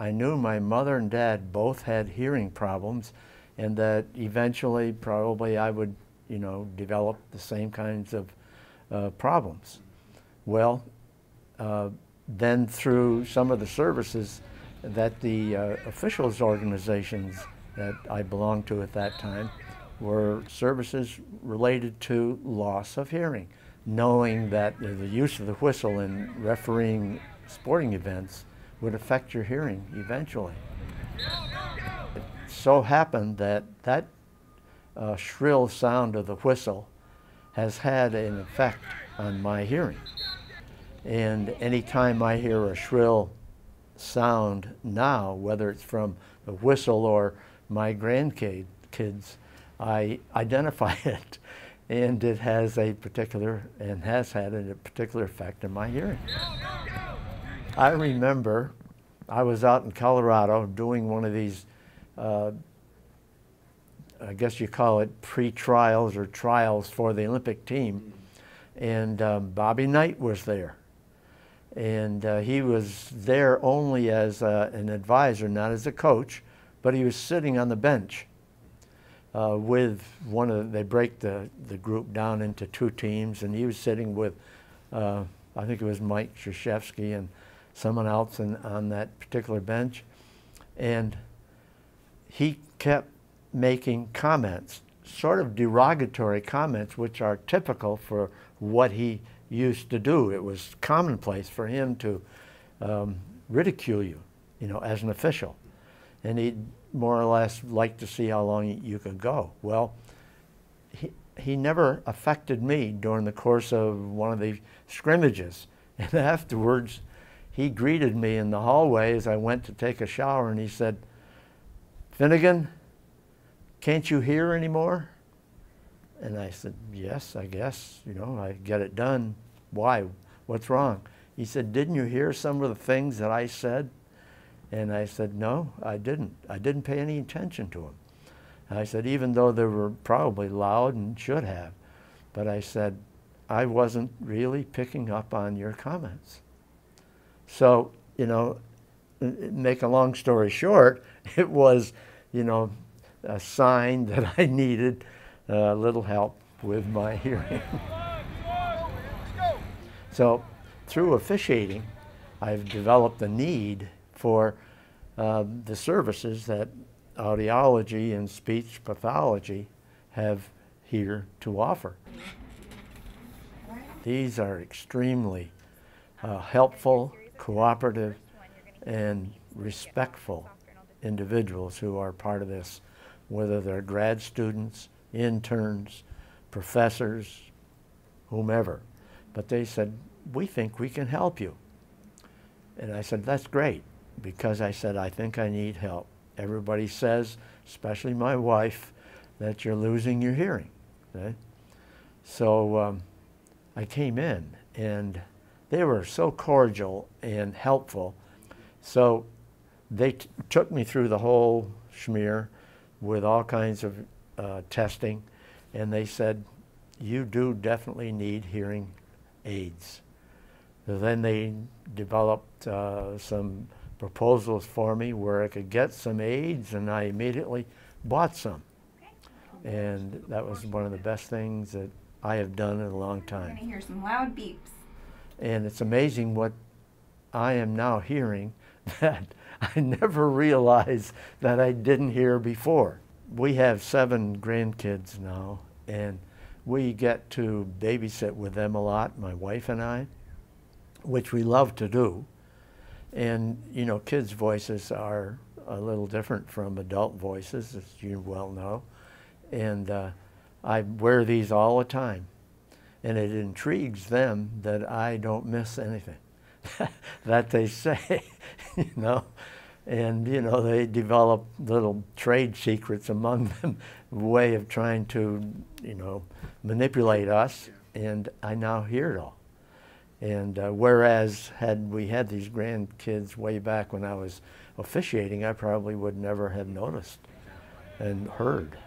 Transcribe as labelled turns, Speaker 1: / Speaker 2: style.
Speaker 1: I knew my mother and dad both had hearing problems, and that eventually probably I would, you know, develop the same kinds of problems. Well, then through some of the services that the officials organizations that I belonged to at that time were services related to loss of hearing, knowing that the use of the whistle in refereeing sporting events would affect your hearing eventually. It so happened that that shrill sound of the whistle has had an effect on my hearing. And anytime I hear a shrill sound now, whether it's from the whistle or my grandkids, I identify it, and it has a particular, and has had a particular effect on my hearing. I remember I was out in Colorado doing one of these, I guess you call it pre-trials or trials for the Olympic team, and Bobby Knight was there. And he was there only as an advisor, not as a coach, but he was sitting on the bench with one of they break the group down into two teams, and he was sitting with, I think it was Mike Krzyzewski and someone else on that particular bench. And he kept making comments, sort of derogatory comments, which are typical for what he used to do. It was commonplace for him to ridicule you, you know, as an official. And he'd more or less like to see how long you could go. Well, he never affected me during the course of one of the scrimmages. And afterwards, he greeted me in the hallway as I went to take a shower, and he said, "Finnegan, can't you hear anymore?" And I said, "Yes, I guess, you know, I get it done. Why? What's wrong?" He said, "Didn't you hear some of the things that I said?" And I said, "No, I didn't. I didn't pay any attention to them." And I said, even though they were probably loud and should have, but I said, I wasn't really picking up on your comments. So, you know, make a long story short, it was, you know, a sign that I needed a little help with my hearing. So through officiating, I've developed a need for the services that audiology and speech pathology have here to offer. These are extremely helpful, cooperative, and respectful individuals who are part of this, whether they're grad students, interns, professors, whomever. But they said, "We think we can help you." And I said, "That's great," because I said, "I think I need help. Everybody says, especially my wife, that you're losing your hearing." Okay? So I came in, and they were so cordial and helpful. So they took me through the whole schmear with all kinds of testing, and they said, "You do definitely need hearing aids." So then they developed some proposals for me where I could get some aids, and I immediately bought some. And that was one of the best things that I have done in a long time.
Speaker 2: You're gonna hear some loud beeps.
Speaker 1: And it's amazing what I am now hearing that I never realized that I didn't hear before. We have 7 grandkids now, and we get to babysit with them a lot, my wife and I, which we love to do. And, you know, kids' voices are a little different from adult voices, as you well know. And I wear these all the time. And it intrigues them that I don't miss anything that they say, you know. And, you know, they develop little trade secrets among them, a way of trying to, you know, manipulate us. And I now hear it all. And whereas had we had these grandkids way back when I was officiating, I probably would never have noticed and heard.